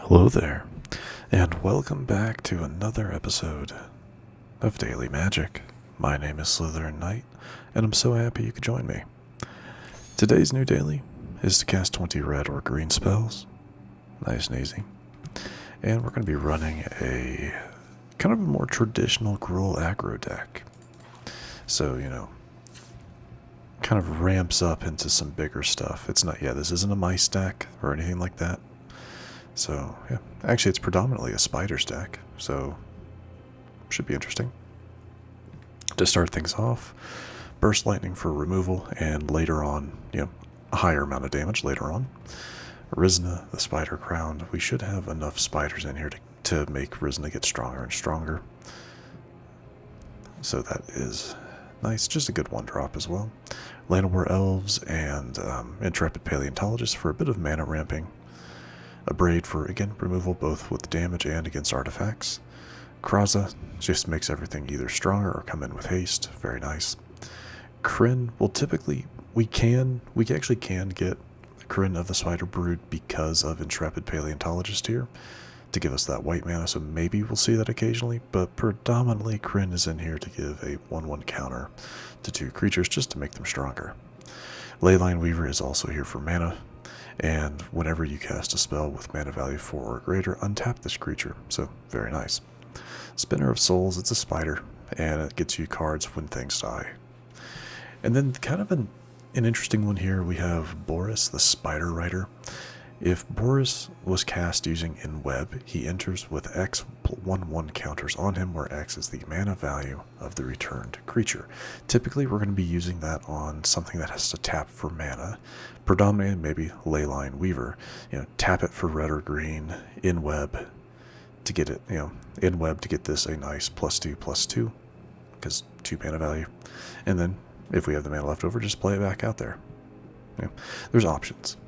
Hello there, and welcome back to another episode of Daily Magic. My name is SlytherinKnight, and I'm so happy you could join me. Today's new daily is to cast 20 red or green spells, nice and easy, and we're going to be running a kind of a more traditional Gruul Aggro deck. So, kind of ramps up into some bigger stuff. This isn't a mice deck or anything like that. So, yeah. Actually, it's predominantly a spiders deck, so should be interesting. To start things off, burst lightning for removal, and later on, a higher amount of damage later on. Rizna, the spider crowned. We should have enough spiders in here to make Rizna get stronger and stronger. So that is nice. Just a good one drop as well. Llanowar Elves and Intrepid Paleontologist for a bit of mana ramping. Abrade for, again, removal both with damage and against artifacts. Kraza just makes everything either stronger or come in with haste. Very nice. Cren will typically, we actually can get Cren of the Spider Brood because of Intrepid Paleontologist here to give us that white mana, so maybe we'll see that occasionally, but predominantly Cren is in here to give a 1/1 counter to 2 creatures just to make them stronger. Leyline Weaver is also here for mana, and whenever you cast a spell with mana value 4 or greater, untap this creature, so very nice. Spinner of Souls, it's a spider, and it gets you cards when things die. And then kind of an interesting one here, we have Borys, the Spider Rider. If Borys was cast using In-Web, he enters with X 1/1 counters on him, where X is the mana value of the returned creature. Typically, we're going to be using that on something that has to tap for mana, predominantly maybe Leyline Weaver. Tap it for red or green, In-Web to get it, In-Web to get this a nice +2/+2, because 2 mana value. And then, if we have the mana left over, just play it back out there. There's options.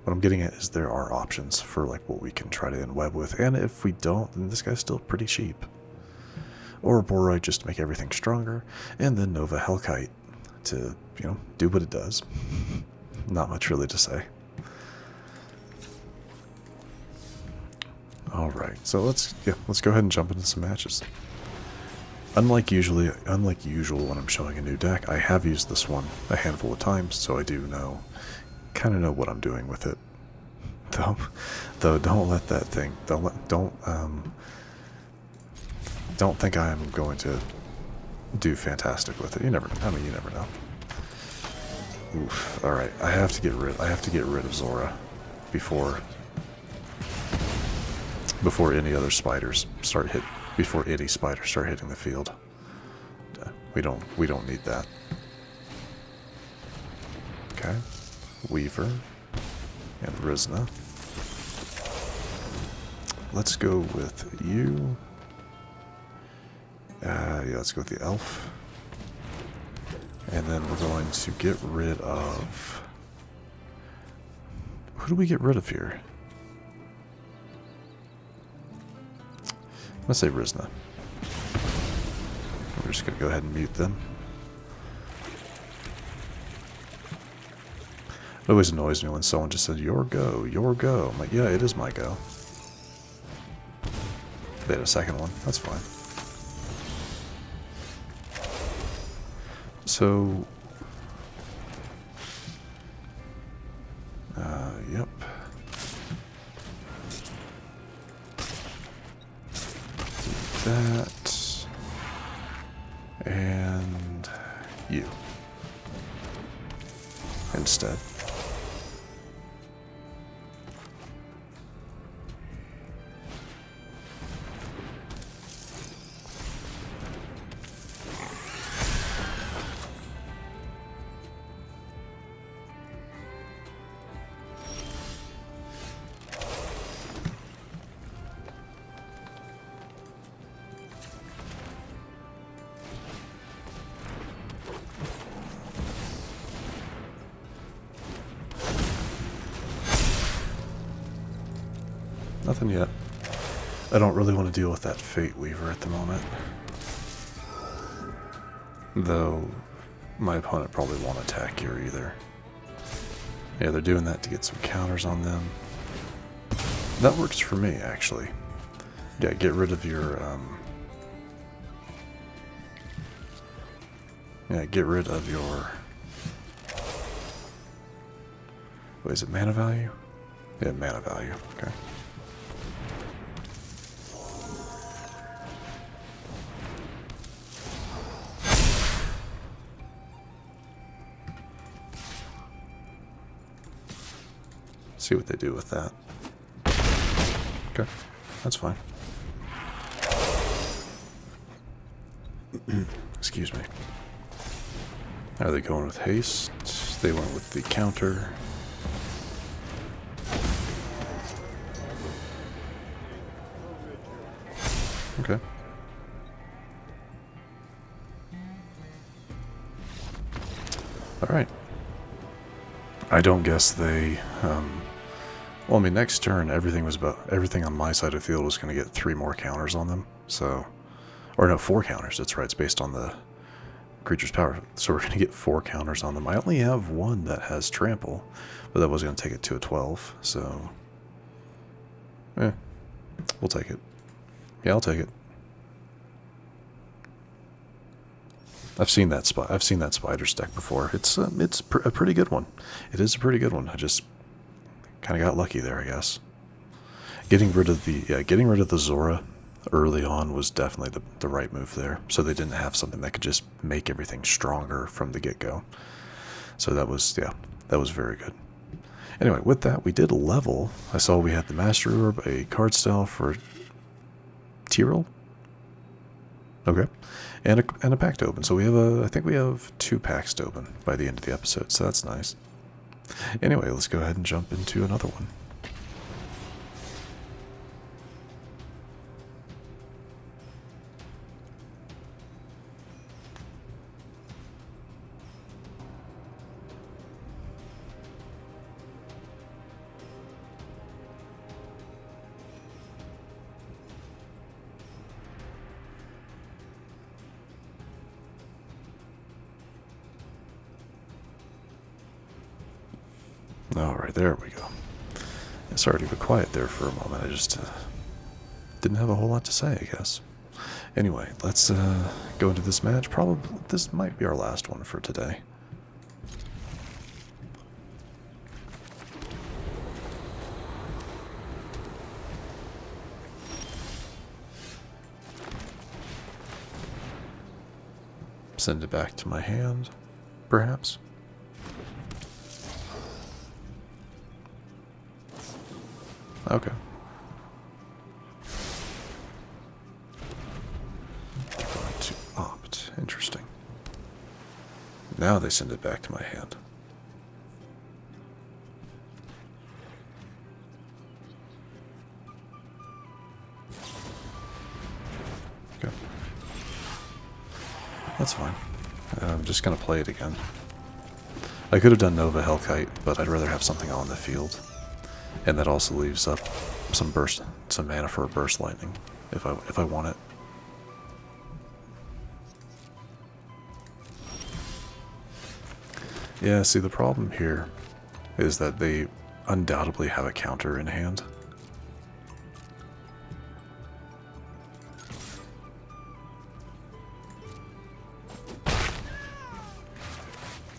What I'm getting at is there are options for like what we can try to In-Web with, and if we don't, then this guy's still pretty cheap. Ouroboroid just to make everything stronger, and then Nova Hellkite to, do what it does. Not much really to say. Alright, so let's go ahead and jump into some matches. Unlike usual when I'm showing a new deck, I have used this one a handful of times, so I do kind of know what I'm doing with it. Though don't let that thing, don't think I am going to do fantastic with it. You never know. Oof. All right, I have to get rid of Zora before any other spiders start hitting the field. We don't need that. Okay. Weaver and Rizna. Let's go with you. Let's go with the elf. And then we're going to get rid of... Who do we get rid of here? I'm going to say Rizna. We're just going to go ahead and mute them. It always annoys me when someone just says, your go. I'm like, yeah, it is my go. They had a second one. That's fine. So, yep. Do that. And you. Instead. Nothing yet. I don't really want to deal with that Fate Weaver at the moment. Though, my opponent probably won't attack here either. Yeah, they're doing that to get some counters on them. That works for me, actually. Yeah, get rid of your, yeah, get rid of your... Wait, is it mana value? Yeah, mana value. Okay. See what they do with that. Okay, that's fine. Excuse me. Are they going with haste? They went with the counter. Okay. Alright. I don't guess they, well, I mean, next turn, everything on my side of the field was going to get 3 more counters on them, so, or no, 4 counters, that's right, it's based on the creature's power, so we're going to get 4 counters on them. I only have 1 that has trample, but that was going to take it to a 12, so, we'll take it. Yeah, I'll take it. I've seen that spider's deck before. It's a pretty good one. It is a pretty good one. I just kind of got lucky there, I guess. Getting rid of the Zora early on was definitely the right move there. So they didn't have something that could just make everything stronger from the get-go. So that was very good. Anyway, with that, we did level. I saw we had the Master Orb, a card style for Tyrell. Okay. And a pack to open. So we have I think we have 2 packs to open by the end of the episode, so that's nice. Anyway, let's go ahead and jump into another one. Alright, there we go. Sorry to be quiet there for a moment. I just didn't have a whole lot to say, I guess. Anyway, let's go into this match. Probably this might be our last one for today. Send it back to my hand, perhaps. Okay. Going to opt. Interesting. Now they send it back to my hand. Okay. That's fine. I'm just going to play it again. I could have done Nova Hellkite, but I'd rather have something on the field. And that also leaves up some mana for a burst lightning, if I want it. Yeah, see, the problem here is that they undoubtedly have a counter in hand.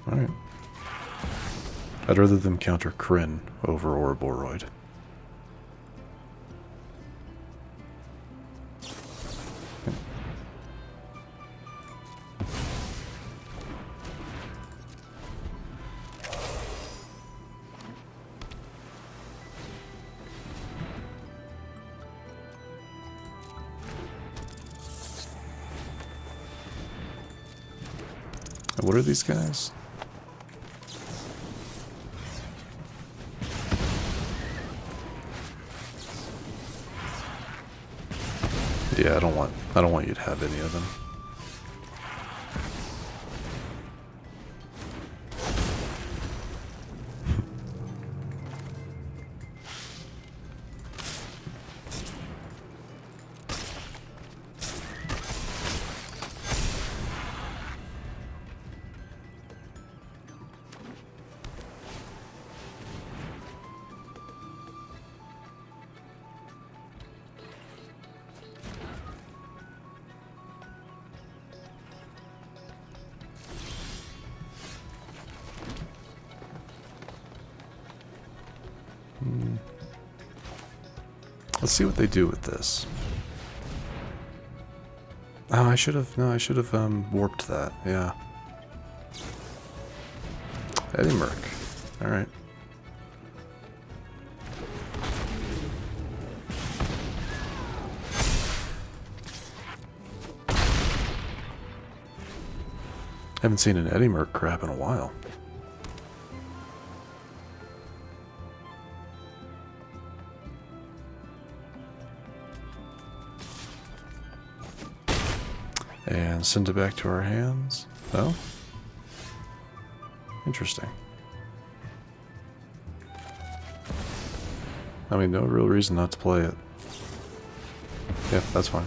Alright. I'd rather them counter Cren over Ouroboroid. What are these guys? Yeah, I don't want you to have any of them. Let's see what they do with this. Oh, I should have, no, I should have warped that, yeah. Eddie Merc. Alright. Haven't seen an Eddie Merc crap in a while. And send it back to our hands. Oh? Interesting. I mean, no real reason not to play it. Yeah, that's fine.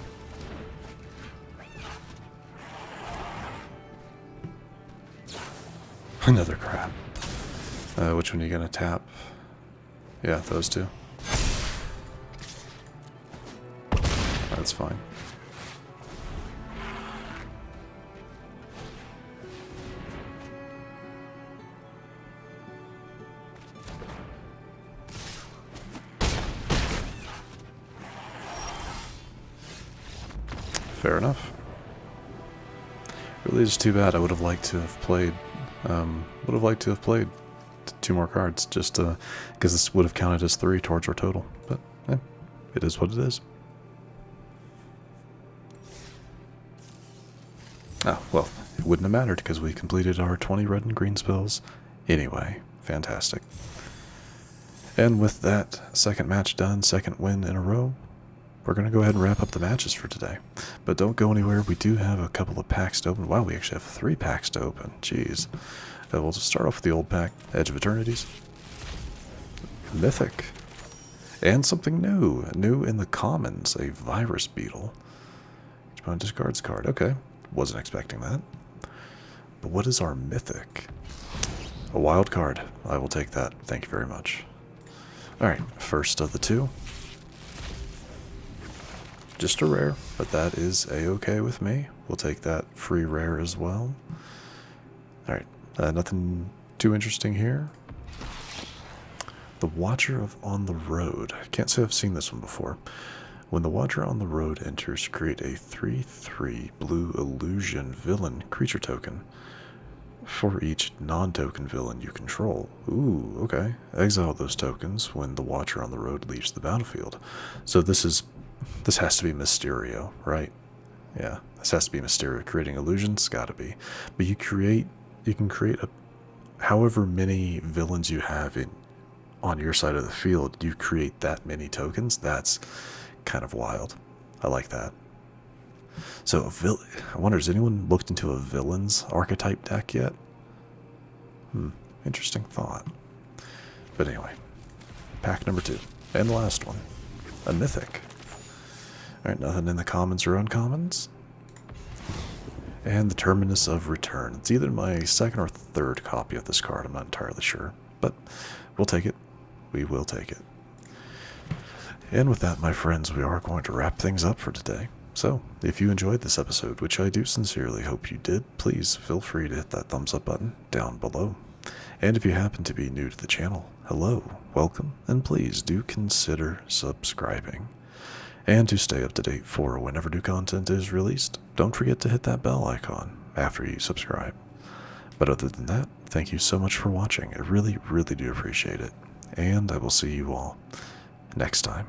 Another crab. Which one are you gonna tap? Yeah, those two. That's fine. Fair enough. Really, just too bad. I would have liked to have played. Two more cards, just because this would have counted as 3 towards our total. But it is what it is. Oh well, it wouldn't have mattered because we completed our 20 red and green spells anyway. Fantastic. And with that second match done, second win in a row, we're going to go ahead and wrap up the matches for today. But don't go anywhere. We do have a couple of packs to open. Wow, we actually have 3 packs to open. Jeez. We'll just start off with the old pack, Edge of Eternities. Mythic. And something new. New in the commons, a Virus Beetle. Each opponent discards card. Okay. Wasn't expecting that. But what is our Mythic? A wild card. I will take that. Thank you very much. Alright, first of the 2. Just a rare, but that is a-okay with me. We'll take that free rare as well. Alright, nothing too interesting here. The Watcher of On the Road. I can't say I've seen this one before. When the Watcher on the Road enters, create a 3/3 blue illusion villain creature token for each non-token villain you control. Ooh, okay. Exile those tokens when the Watcher on the Road leaves the battlefield. So this has to be Mysterio, right? Yeah, this has to be Mysterio. Creating illusions, gotta be. But you can create however many villains you have on your side of the field, you create that many tokens. That's kind of wild. I like that. So I wonder, has anyone looked into a villains archetype deck yet? Interesting thought. But anyway, pack number 2. And the last one. A Mythic. Alright, nothing in the commons or uncommons. And the Terminus of Return. It's either my second or third copy of this card, I'm not entirely sure. But we'll take it. We will take it. And with that, my friends, we are going to wrap things up for today. So, if you enjoyed this episode, which I do sincerely hope you did, please feel free to hit that thumbs up button down below. And if you happen to be new to the channel, hello, welcome, and please do consider subscribing. And to stay up to date for whenever new content is released, don't forget to hit that bell icon after you subscribe. But other than that, thank you so much for watching. I really, really do appreciate it. And I will see you all next time.